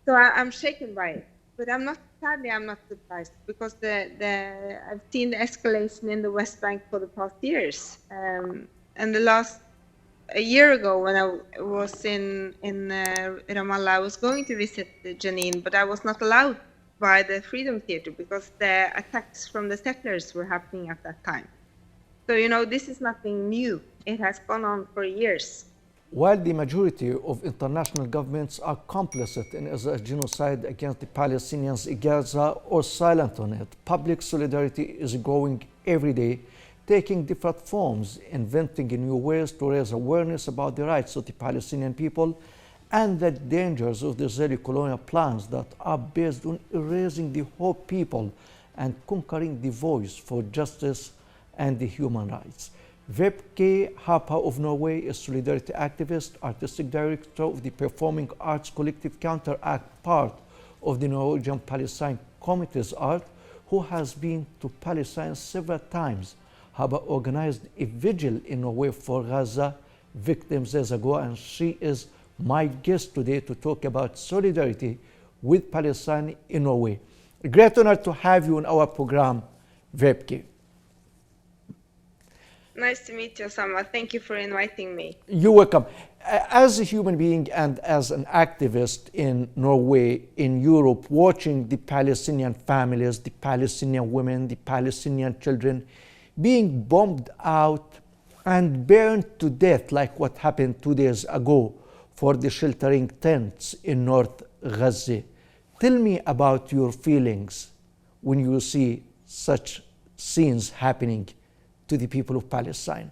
So I'm shaken by it, but sadly, I'm not surprised because I've seen the escalation in the West Bank for the past years. And a year ago when I was in Ramallah, I was going to visit Jenin, but I was not allowed by the Freedom Theater because the attacks from the settlers were happening at that time. So, this is nothing new. It has gone on for years. While the majority of international governments are complicit in Israel's genocide against the Palestinians in Gaza or silent on it, public solidarity is growing every day, taking different forms, inventing new ways to raise awareness about the rights of the Palestinian people and the dangers of the Israeli colonial plans that are based on erasing the whole people and conquering the voice for justice and the human rights. Vibeke Harper of Norway, a solidarity activist, artistic director of the performing arts collective CounterAct, part of the Norwegian Palestine Committee's art, who has been to Palestine several times. Harper organized a vigil in Norway for Gaza victims years ago, and she is my guest today to talk about solidarity with Palestine in Norway. A great honor to have you on our program, Vibeke. Nice to meet you, Osama. Thank you for inviting me. You're welcome. As a human being and as an activist in Norway, in Europe, watching the Palestinian families, the Palestinian women, the Palestinian children being bombed out and burned to death like what happened 2 days ago for the sheltering tents in North Gaza. Tell me about your feelings when you see such scenes happening to the people of Palestine.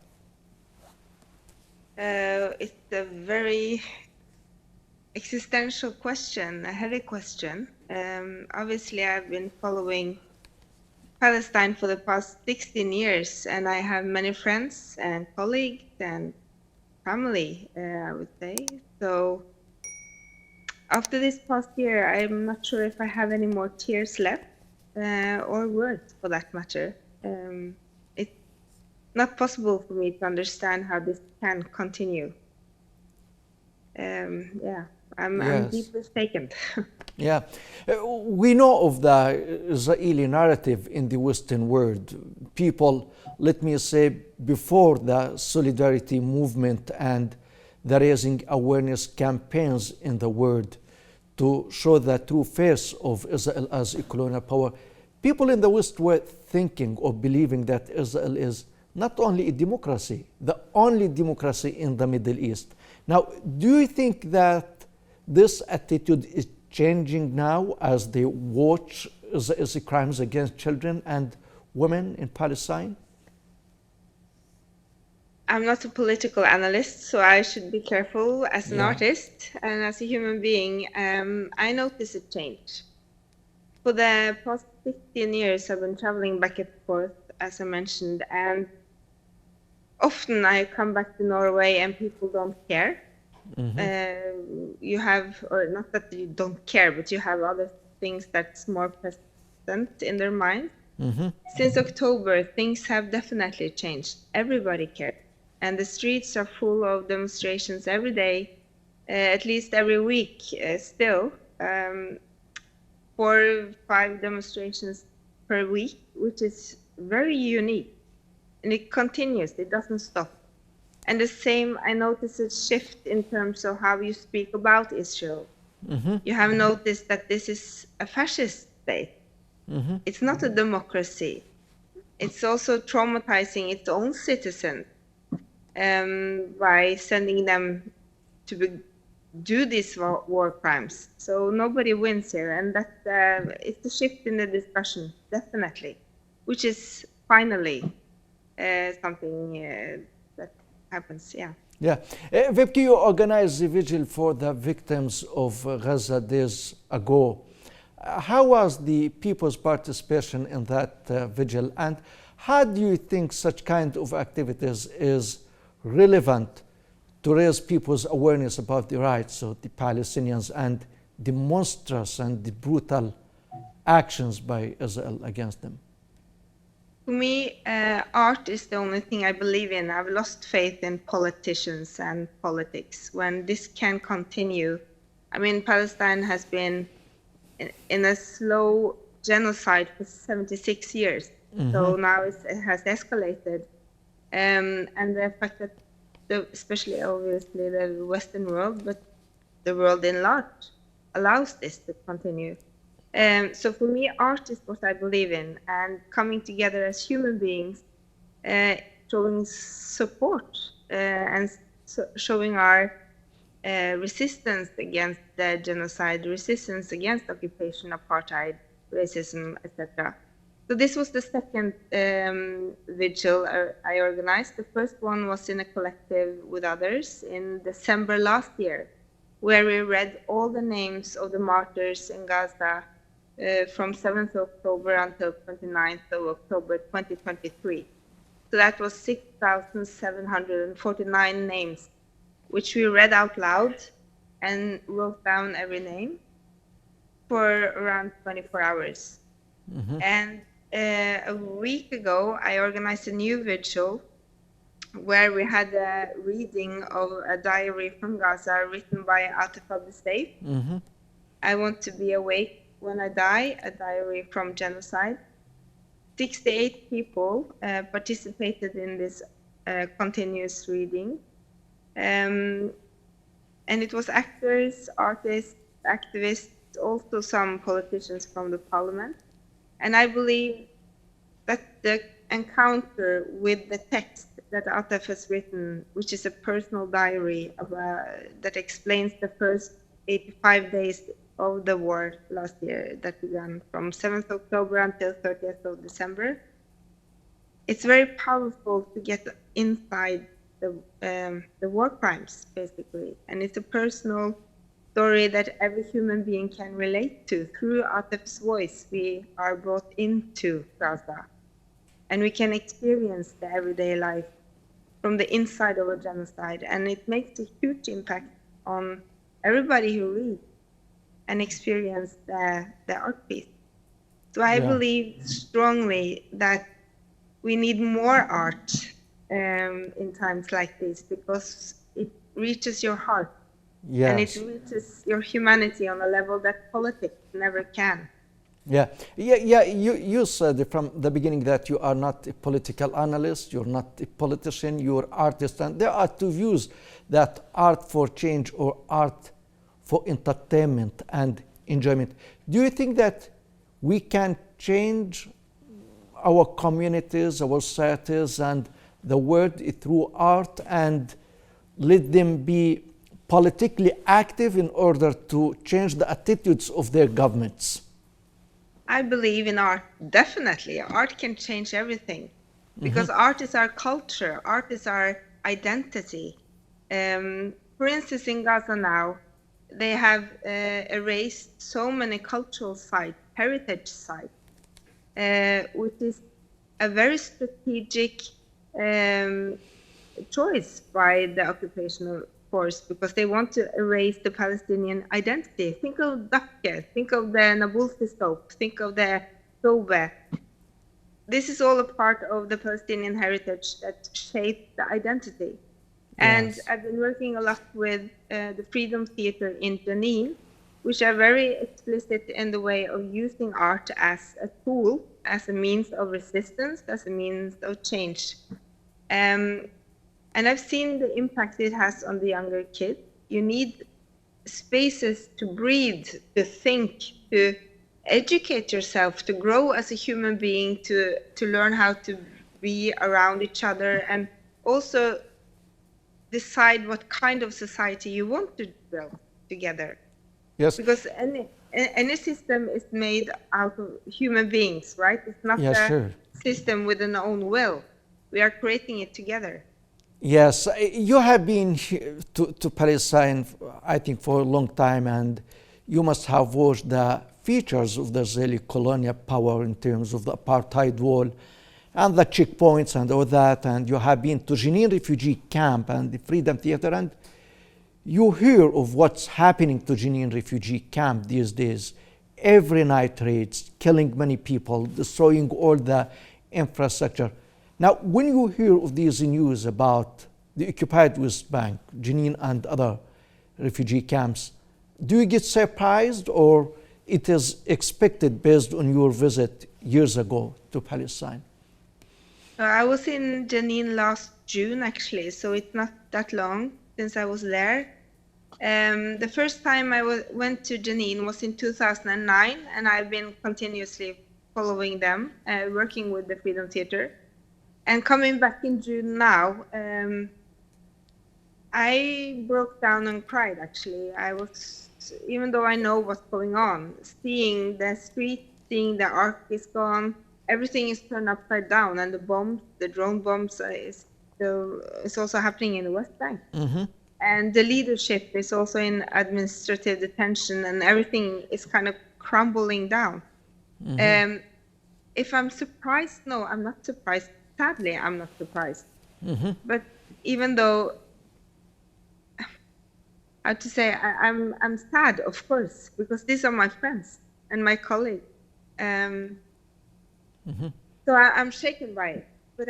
It's a very existential question, a heavy question. Obviously, I've been following Palestine for the past 16 years, and I have many friends and colleagues and family, I would say. So after this past year, I'm not sure if I have any more tears left, or words for that matter. It's not possible for me to understand how this can continue. I'm deeply shaken. Yeah, we know of the Israeli narrative in the Western world. People, let me say, before the solidarity movement and the raising awareness campaigns in the world to show the true face of Israel as a colonial power, people in the West were thinking or believing that Israel is not only a democracy, the only democracy in the Middle East. Now, do you think that this attitude is changing now as they watch the crimes against children and women in Palestine? I'm not a political analyst, so I should be careful as an artist and as a human being. I notice a change. For the past 15 years, I've been traveling back and forth, as I mentioned, and often I come back to Norway and people don't care. You have, or not that you don't care, but you have other things that's more present in their mind. Since October, things have definitely changed. Everybody cares. And the streets are full of demonstrations every day, at least every week still. 4 or 5 demonstrations per week, which is very unique. And it continues, it doesn't stop. And the same, I notice a shift in terms of how you speak about Israel. You have noticed that this is a fascist state. It's not a democracy. It's also traumatizing its own citizens by sending them to do these war crimes. So nobody wins here, and that it's a shift in the discussion, definitely, which is finally something that happens. Yeah. Vibeke, you organized the vigil for the victims of Gaza days ago. How was the people's participation in that vigil, and how do you think such kind of activities is relevant to raise people's awareness about the rights of the Palestinians and the monstrous and the brutal actions by Israel against them? For me, art is the only thing I believe in. I've lost faith in politicians and politics. When this can continue, I mean, Palestine has been in a slow genocide for 76 years. So now it has escalated. And the fact that, especially obviously the Western world, but the world in large, allows this to continue. So for me, art is what I believe in, and coming together as human beings, showing support and showing our resistance against the genocide, resistance against occupation, apartheid, racism, etc. So this was the second vigil I organized. The first one was in a collective with others in December last year, where we read all the names of the martyrs in Gaza from 7th October until 29th of October 2023. So that was 6,749 names, which we read out loud and wrote down every name for around 24 hours. And a week ago, I organized a new vigil where we had a reading of a diary from Gaza written by Atif Abdesseif. I Want to Be Awake When I Die, a diary from genocide. 68 people participated in this continuous reading. And it was actors, artists, activists, also some politicians from the parliament. And I believe that the encounter with the text that Atef has written, which is a personal diary that explains the first 85 days of the war last year that began from 7th October until 30th of December. It's very powerful to get inside the war crimes, basically. And it's a personal story that every human being can relate to. Through Atef's voice, we are brought into Gaza. And we can experience the everyday life from the inside of a genocide. And it makes a huge impact on everybody who reads and experience the art piece. So I believe strongly that we need more art in times like this, because it reaches your heart. Yes. And it reaches your humanity on a level that politics never can. You said from the beginning that you are not a political analyst, you're not a politician, you're artist, and there are two views, that art for change or art for entertainment and enjoyment. Do you think that we can change our communities, our societies, and the world through art, and let them be politically active in order to change the attitudes of their governments? I believe in art, definitely. Art can change everything, because art is our culture, art is our identity. For instance, in Gaza now, they have erased so many cultural sites, heritage sites, which is a very strategic choice by the occupational force, because they want to erase the Palestinian identity. Think of Dakke, think of the Nabulsi stove, think of the Tobe. This is all a part of the Palestinian heritage that shaped the identity. And I've been working a lot with the Freedom Theater in Jenin, which are very explicit in the way of using art as a tool, as a means of resistance, as a means of change. And I've seen the impact it has on the younger kids. You need spaces to breathe, to think, to educate yourself, to grow as a human being, to learn how to be around each other, and also decide what kind of society you want to build together. Yes. Because any system is made out of human beings, right? It's not a system with an own will. We are creating it together. Yes, you have been to Palestine, I think, for a long time, and you must have watched the features of the Israeli colonial power in terms of the apartheid wall and the checkpoints and all that, and you have been to Jenin refugee camp and the Freedom Theater, and you hear of what's happening to Jenin refugee camp these days. Every night raids, killing many people, destroying all the infrastructure. Now, when you hear of these news about the occupied West Bank, Jenin and other refugee camps, Do you get surprised, or it is expected based on your visit years ago to Palestine? I was in Jenin last June, actually, so it's not that long since I was there. The first time I went to Jenin was in 2009, and I've been continuously following them, working with the Freedom Theater. And coming back in June now, I broke down and cried, actually. I was, even though I know what's going on, seeing the street, seeing the ark is gone, everything is turned upside down, and the bombs, the drone bombs, is also happening in the West Bank. And the leadership is also in administrative detention, and everything is kind of crumbling down. If I'm surprised, no, I'm not surprised. Sadly, I'm not surprised. But even though, I have to say, I'm sad, of course, because these are my friends and my colleagues. So I'm shaken by it. But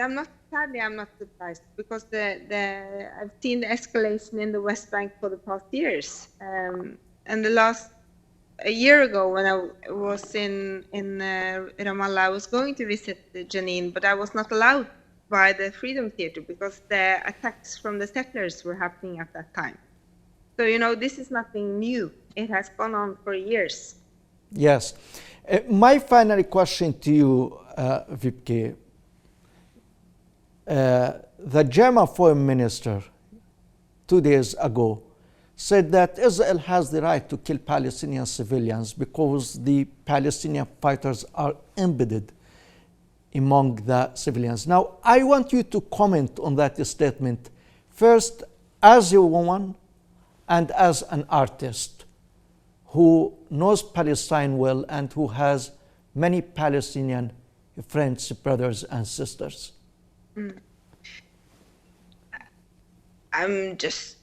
sadly, I'm not surprised, because I've seen the escalation in the West Bank for the past years. And a year ago, when I was in Ramallah, I was going to visit Jenin, but I was not allowed by the Freedom Theater because the attacks from the settlers were happening at that time. So, this is nothing new. It has gone on for years. Yes. My final question to you, Vibeke. The German foreign minister 2 days ago said that Israel has the right to kill Palestinian civilians because the Palestinian fighters are embedded among the civilians. Now, I want you to comment on that statement, first as a woman and as an artist who knows Palestine well and who has many Palestinian friends, brothers, and sisters. I'm just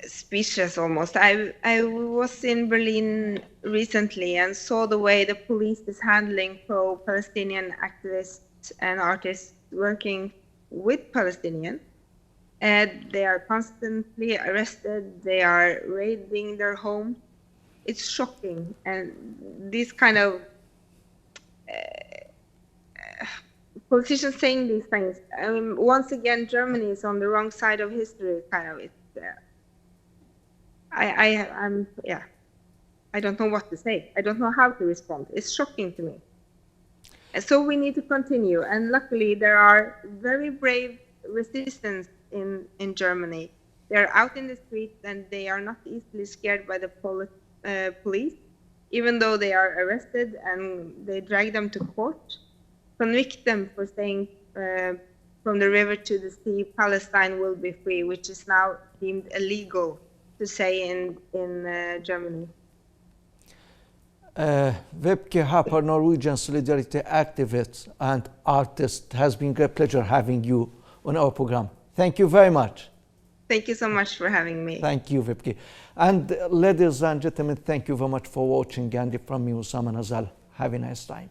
speechless almost. I was in Berlin recently and saw the way the police is handling pro-Palestinian activists and artists working with Palestinians. And they are constantly arrested. They are raiding their homes. It's shocking. And these kind of politicians saying these things. Once again, Germany is on the wrong side of history, kind of. I don't know what to say. I don't know how to respond. It's shocking to me. And so we need to continue. And luckily, there are very brave resistance in Germany. They're out in the streets, and they are not easily scared by the police, even though they are arrested and they drag them to court, convict them for saying from the river to the sea, Palestine will be free, which is now deemed illegal to say in Germany. Vibeke Harper, Norwegian solidarity activist and artist, has been a great pleasure having you on our program. Thank you very much. Thank you so much for having me. Thank you, Vibeke. And ladies and gentlemen, thank you very much for watching. And from me, Usama Nazal. Have a nice time.